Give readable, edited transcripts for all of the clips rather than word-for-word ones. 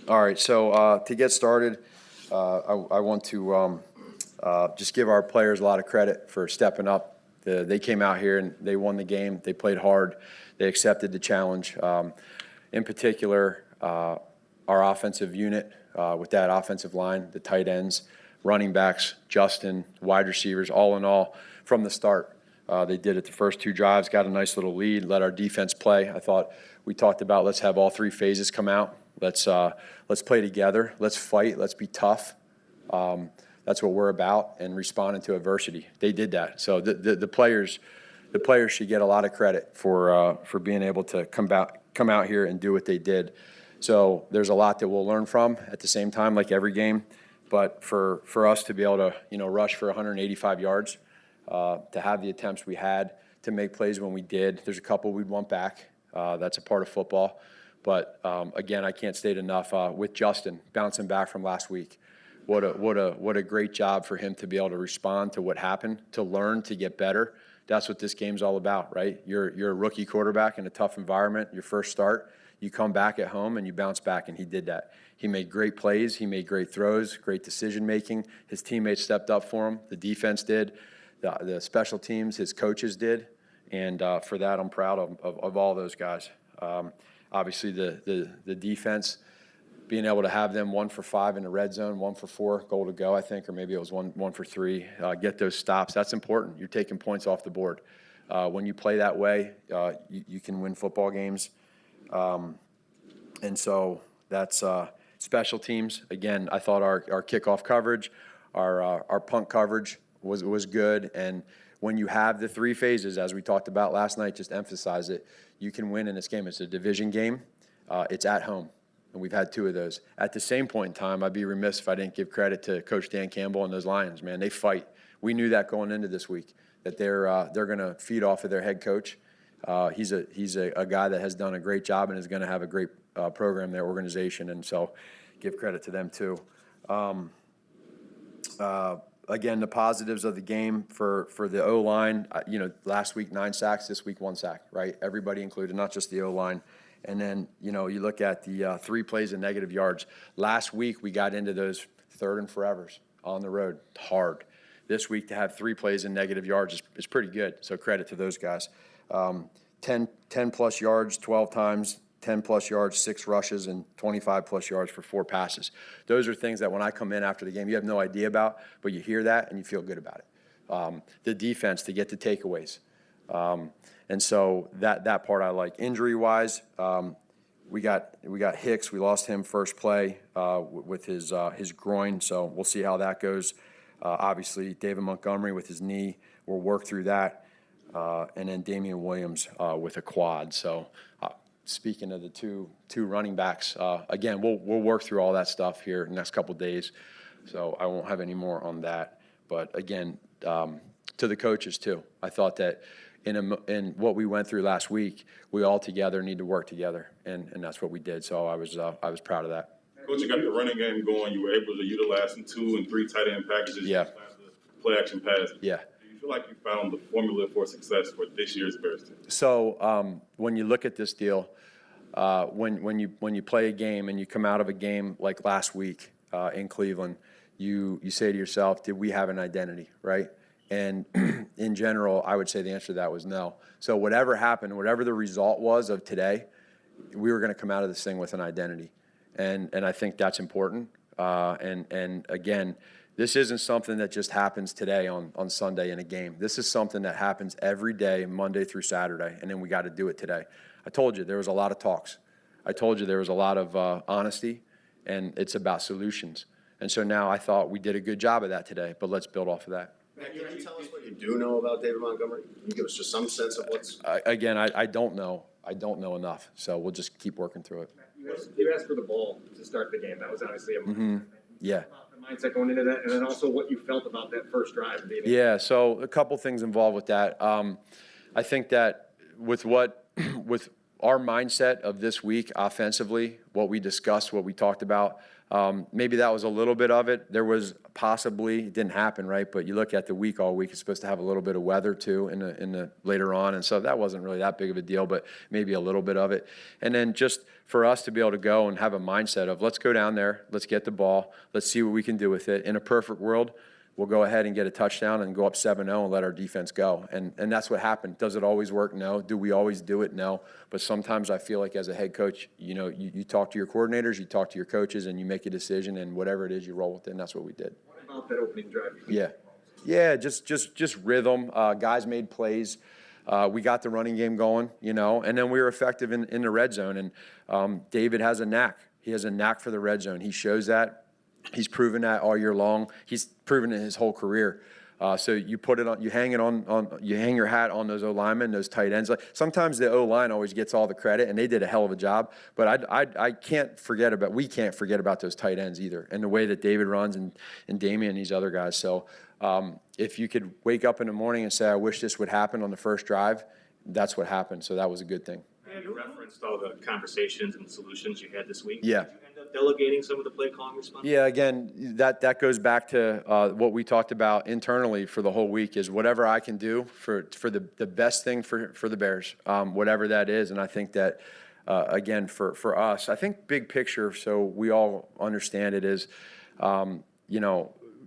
All right, so to get started, I want to just give our players a lot of credit for stepping up. They came out here and they won the game. They played hard. They accepted the challenge. In particular, our offensive unit with that offensive line, the tight ends, running backs, Justin, wide receivers, all in all, from the start. They did it the first two drives, got a nice little lead, let our defense play. I thought we talked about let's have all three phases come out. Let's play together. Let's fight. Let's be tough. That's what we're about, and responding to adversity. They did that. So the players should get a lot of credit for being able to come out here and do what they did. So there's a lot that we'll learn from at the same time, like every game. But for us to be able to rush for 185 yards, to have the attempts we had, to make plays when we did. There's a couple we'd want back. That's a part of football. But again, I can't state enough with Justin bouncing back from last week. What a great job for him to be able to respond to what happened, to learn, to get better. That's what this game's all about, right? You're a rookie quarterback in a tough environment. Your first start, you come back at home and you bounce back, and he did that. He made great plays. He made great throws, great decision making. His teammates stepped up for him. The defense did. The special teams, his coaches did, and for that, I'm proud of all those guys. Obviously, the defense, being able to have them 1 for 5 in the red zone, 1 for 4, goal to go, I think, or maybe it was one for 3. Get those stops. That's important. You're taking points off the board. When you play that way, you can win football games. And so that's special teams. Again, I thought our kickoff coverage, our punt coverage was good. And when you have the 3 phases, as we talked about last night, just emphasize it, you can win in this game. It's a division game. It's at home, and we've had 2 of those. At the same point in time, I'd be remiss if I didn't give credit to Coach Dan Campbell and those Lions. Man, they fight. We knew that going into this week, that they're going to feed off of their head coach. He's a guy that has done a great job and is going to have a great program, their organization, and so give credit to them too. Again, the positives of the game for the O-line, last week 9 sacks, this week 1 sack, right? Everybody included, not just the O-line. And then, you look at the 3 plays of negative yards. Last week we got into those 3rd and forevers on the road, hard. This week to have 3 plays in negative yards is pretty good, so credit to those guys. 10-plus yards 12 times, 10-plus yards, 6 rushes, and 25-plus yards for 4 passes. Those are things that when I come in after the game, you have no idea about, but you hear that and you feel good about it. The defense to get the takeaways. And so that part I like. Injury-wise, we got Hicks. We lost him first play with his groin, so we'll see how that goes. Obviously, David Montgomery with his knee. We'll work through that. And then Damian Williams with a quad. So speaking of the two running backs, again, we'll work through all that stuff here in the next couple of days. So I won't have any more on that. But again, to the coaches too, I thought that in what we went through last week, we all together need to work together, and that's what we did. So I was proud of that. Coach, you got the running game going. You were able to utilize some 2 and 3 tight end packages. Yeah. Play action pass. Yeah. Do you feel like you found the formula for success for this year's Bears team? So when you look at this deal, when you play a game and you come out of a game like last week in Cleveland, you say to yourself, did we have an identity, right? And in general, I would say the answer to that was no. So whatever happened, whatever the result was of today, we were going to come out of this thing with an identity. And I think that's important. And again, this isn't something that just happens today on Sunday in a game. This is something that happens every day, Monday through Saturday, and then we got to do it today. I told you there was a lot of talks. I told you there was a lot of honesty, and it's about solutions. And so now I thought we did a good job of that today, but let's build off of that. Matt, can you tell us what you do know about David Montgomery? Can you give us just some sense of what's... Again, I don't know. I don't know enough, so we'll just keep working through it. You asked for the ball to start the game. That was obviously a Yeah. the mindset going into that, and then also what you felt about that first drive. Yeah, so a couple things involved with that. I think that with our mindset of this week offensively, what we discussed, what we talked about, maybe that was a little bit of it. There was possibly, it didn't happen, right? But you look at the week all week, it's supposed to have a little bit of weather too in the later on. And so that wasn't really that big of a deal, but maybe a little bit of it. And then just for us to be able to go and have a mindset of let's go down there, let's get the ball, let's see what we can do with it. In a perfect world, we'll go ahead and get a touchdown and go up 7-0 and let our defense go. And that's what happened. Does it always work? No. Do we always do it? No. But sometimes I feel like as a head coach, you talk to your coordinators, you talk to your coaches, and you make a decision, and whatever it is, you roll with it, and that's what we did. What about that opening drive? Yeah, just rhythm. Guys made plays. We got the running game going, and then we were effective in the red zone. And David has a knack. He has a knack for the red zone. He shows that. He's proven that all year long. He's proven it his whole career. So you put it on, you hang your hat on those O linemen, those tight ends. Like sometimes the O line always gets all the credit, and they did a hell of a job. But we can't forget about those tight ends either, and the way that David runs and Damian and these other guys. So if you could wake up in the morning and say, I wish this would happen on the first drive, that's what happened. So that was a good thing. You referenced all the conversations and solutions you had this week. Yeah. Did you end up delegating some of the play calling responsibilities? Yeah, again, that goes back to what we talked about internally for the whole week is whatever I can do for the best thing for the Bears, whatever that is. And I think that, again, for us, I think big picture, so we all understand it is,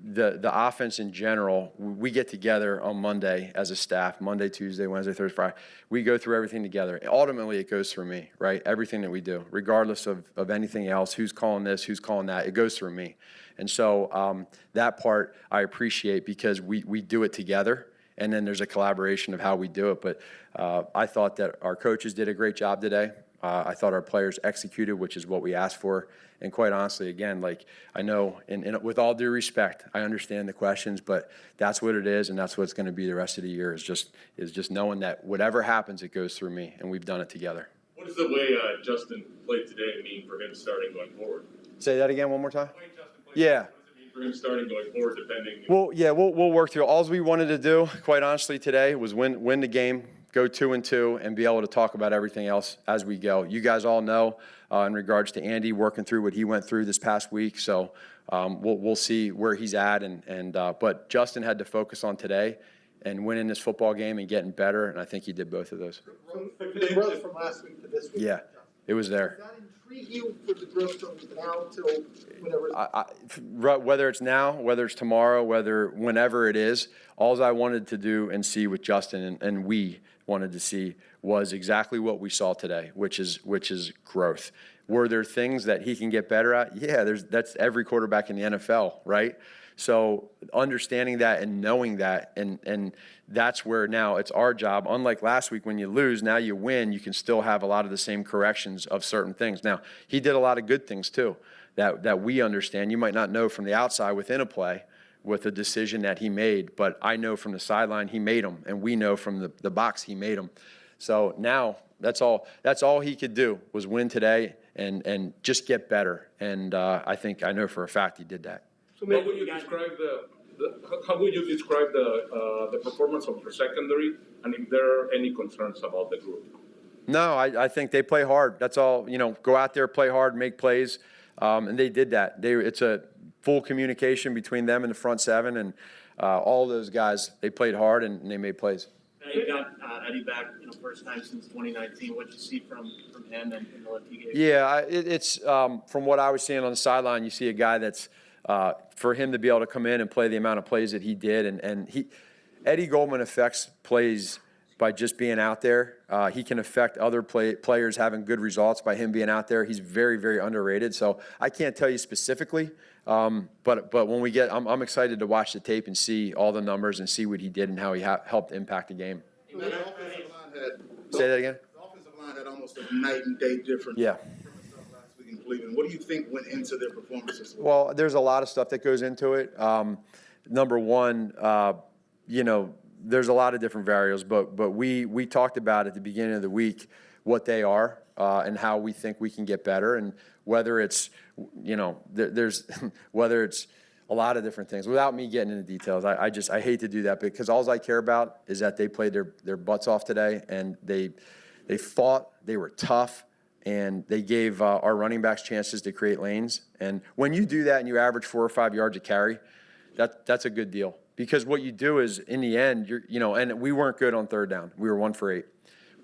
the offense in general, we get together on Monday as a staff, Monday, Tuesday, Wednesday, Thursday, Friday. We go through everything together. Ultimately, it goes through me, right? Everything that we do, regardless of anything else, who's calling this, who's calling that, it goes through me. And so that part I appreciate because we do it together, and then there's a collaboration of how we do it. But I thought that our coaches did a great job today. I thought our players executed, which is what we asked for. And quite honestly, again, like I know, and with all due respect, I understand the questions, but that's what it is, and that's what it's going to be the rest of the year. Is just knowing that whatever happens, it goes through me, and we've done it together. What does the way Justin played today mean for him starting going forward? Say that again one more time. The way Justin played Yeah. today, what does it mean for him starting going forward, depending? Well, yeah, we'll work through. All we wanted to do, quite honestly, today was win the game, go 2-2, and be able to talk about everything else as we go. You guys all know in regards to Andy working through what he went through this past week, so we'll see where he's at. But Justin had to focus on today and winning this football game and getting better, and I think he did both of those. The growth from last week to this week. Yeah, it was there. Does that intrigue you for the growth from now till whenever? Whether it's now, whether it's tomorrow, whenever it is, all I wanted to do and see with Justin and we wanted to see was exactly what we saw today, which is growth. Were there things that he can get better at? Yeah, that's every quarterback in the NFL, right? So understanding that and knowing that, and that's where now it's our job. Unlike last week when you lose, now you win, you can still have a lot of the same corrections of certain things. Now, he did a lot of good things too that we understand. You might not know from the outside within a play with a decision that he made, but I know from the sideline he made them, and we know from the box he made them. So now that's all he could do was win today and just get better. And I know for a fact he did that. So how would you describe how would you describe the performance of the secondary, and if there are any concerns about the group? No, I think they play hard. That's all. Go out there, play hard, make plays, and they did that. It's a full communication between them and the front seven, and all those guys. They played hard and they made plays. Now you got Eddie back, first time since 2019. What did you see from him and the look he gave? Yeah, it's from what I was seeing on the sideline. You see a guy that's for him to be able to come in and play the amount of plays that he did, and Eddie Goldman affects plays by just being out there. He can affect other players having good results by him being out there. He's very, very underrated. So I can't tell you specifically, but when we get, I'm excited to watch the tape and see all the numbers and see what he did and how he helped impact the game. The offensive line had, Say that again? The offensive line had almost a night and day difference. Yeah. From last week in Cleveland. What do you think went into their performances? Well, there's a lot of stuff that goes into it. Number one, there's a lot of different variables, but we talked about at the beginning of the week what they are and how we think we can get better, and whether it's there's whether it's a lot of different things. Without me getting into details, I hate to do that because all I care about is that they played their butts off today, and They fought, they were tough, and they gave our running backs chances to create lanes. And when you do that and you average 4 or 5 yards a carry, that's a good deal. Because what you do is, in the end, and we weren't good on third down. We were 1 for 8.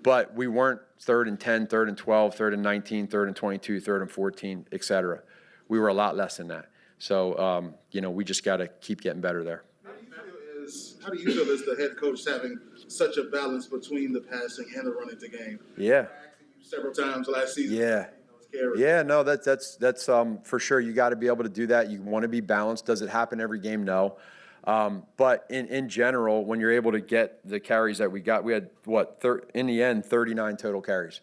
But we weren't 3rd and 10, 3rd and 12, 3rd and 19, 3rd and 22, 3rd and 14, et cetera. We were a lot less than that. So, we just got to keep getting better there. How do you feel as the head coach having such a balance between the passing and the running to game? Yeah. Several times last season. Yeah. Yeah, no, that's for sure. You got to be able to do that. You want to be balanced. Does it happen every game? No. But in general, when you're able to get the carries that we got, we had, in the end, 39 total carries.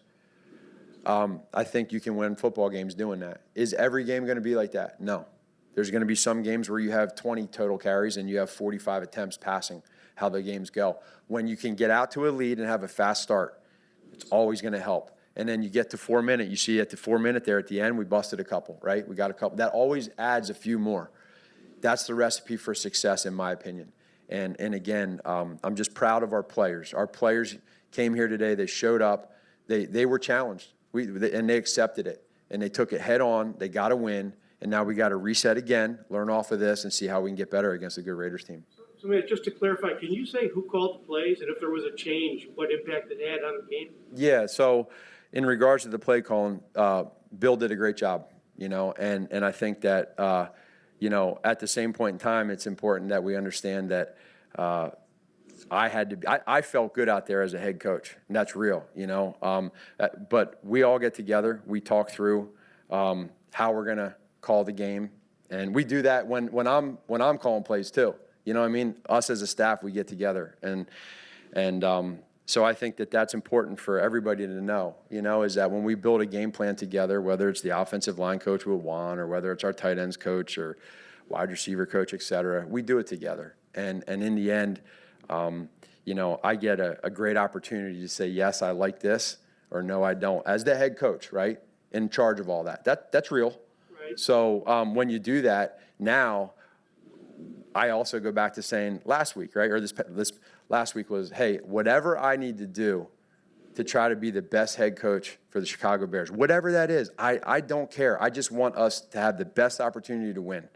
I think you can win football games doing that. Is every game going to be like that? No. There's going to be some games where you have 20 total carries and you have 45 attempts passing, how the games go. When you can get out to a lead and have a fast start, it's always going to help. And then you get to 4 minute. You see at the 4 minute there at the end, we busted a couple, right? We got a couple. That always adds a few more. That's the recipe for success, in my opinion. And again, I'm just proud of our players. Our players came here today. They showed up. They were challenged, and they accepted it. And they took it head on. They got to win. And now we got to reset again, learn off of this, and see how we can get better against a good Raiders team. So, Matt, just to clarify, can you say who called the plays and if there was a change, what impact it had on the game? Yeah, so in regards to the play calling, Bill did a great job, and I think that, at the same point in time, it's important that we understand that I felt good out there as a head coach, and that's real, but we all get together, we talk through how we're going to call the game, and we do that when I'm calling plays too. You know what I mean? Us as a staff, we get together, and so I think that that's important for everybody to know, is that when we build a game plan together, whether it's the offensive line coach with Juan or whether it's our tight ends coach or wide receiver coach, et cetera, we do it together. And in the end, I get a great opportunity to say, yes, I like this, or no, I don't, as the head coach, right, in charge of all that. That's real. Right. So when you do that, now I also go back to saying last week, right, or this last week was, hey, whatever I need to do to try to be the best head coach for the Chicago Bears, whatever that is, I don't care. I just want us to have the best opportunity to win.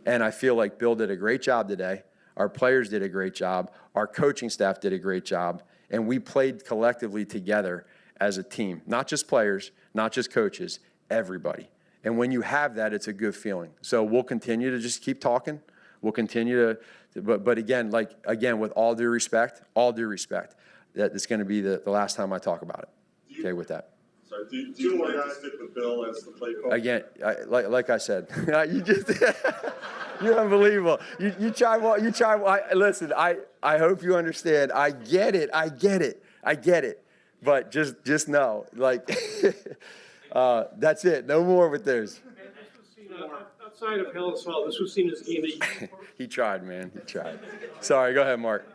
And I feel like Bill did a great job today. Our players did a great job. Our coaching staff did a great job. And we played collectively together as a team, not just players, not just coaches, everybody. And when you have that, it's a good feeling. So we'll continue to just keep talking. We'll continue but again, with all due respect, that it's going to be the last time I talk about it. Okay, with that. Sorry, do you want to stick with Bill as the play call? Again, like I said, you're unbelievable. You try. Listen, I hope you understand. I get it. But just know, that's it. No more with theirs. Outside of Hell's Hall, this was seen as a game that you... He tried, man. He tried. Sorry, go ahead, Mark.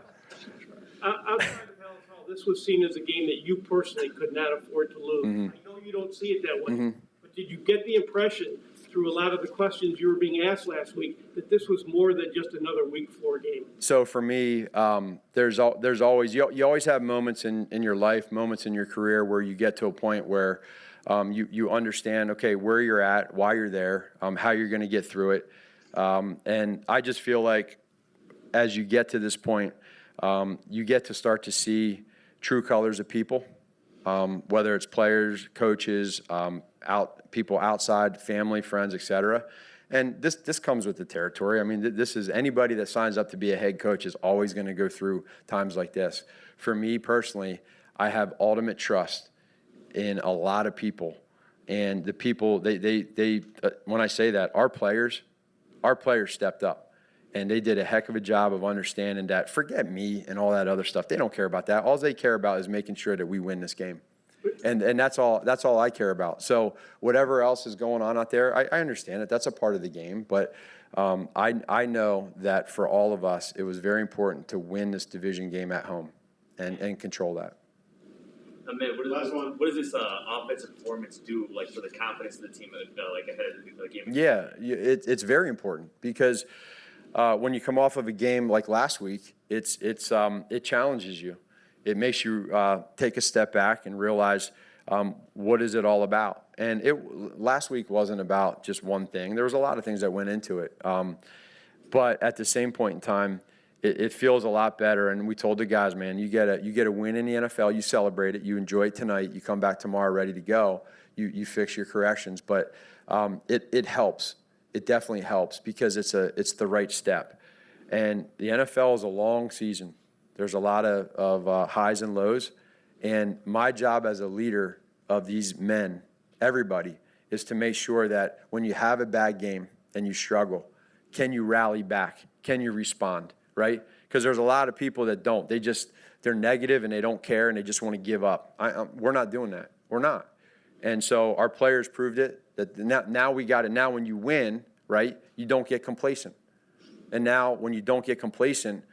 Outside of Hell's Hall, this was seen as a game that you personally could not afford to lose. Mm-hmm. I know you don't see it that way, but did you get the impression through a lot of the questions you were being asked last week that this was more than just another Week 4 game? So for me, there's always you always have moments in your life, moments in your career where you get to a point where you understand, okay, where you're at, why you're there, how you're going to get through it. And I just feel like as you get to this point, you get to start to see true colors of people, whether it's players, coaches, people outside, family, friends, et cetera. And this comes with the territory. I mean, this is anybody that signs up to be a head coach is always going to go through times like this. For me personally, I have ultimate trust in a lot of people, and the people they when I say that, our players stepped up, and they did a heck of a job of understanding that forget me and all that other stuff. They don't care about that. All they care about is making sure that we win this game, and that's all I care about. So whatever else is going on out there, I understand it. That's a part of the game, but I know that for all of us, it was very important to win this division game at home and control that. Man, what does this offensive performance do, for the confidence of the team, ahead of the game? Yeah, it's very important because when you come off of a game like last week, it challenges you. it makes you take a step back and realize what is it all about. And last week wasn't about just one thing. There was a lot of things that went into it. But at the same point in time, it feels a lot better. And we told the guys, man, you get a win in the NFL, you celebrate it, you enjoy it tonight, you come back tomorrow ready to go, you fix your corrections. But it helps. It definitely helps because it's the right step. And the NFL is a long season. There's a lot of highs and lows. And my job as a leader of these men, everybody, is to make sure that when you have a bad game and you struggle, can you rally back? Can you respond, right? Because there's a lot of people that don't. They're negative and they don't care and they just want to give up. We're not doing that. We're not. And so our players proved it. That now we got it. Now when you win, right, you don't get complacent. And now when you don't get complacent,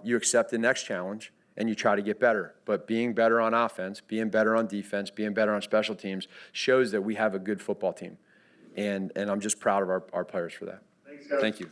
you accept the next challenge and you try to get better. But being better on offense, being better on defense, being better on special teams shows that we have a good football team. And I'm just proud of our players for that. Thanks, guys. Thank you.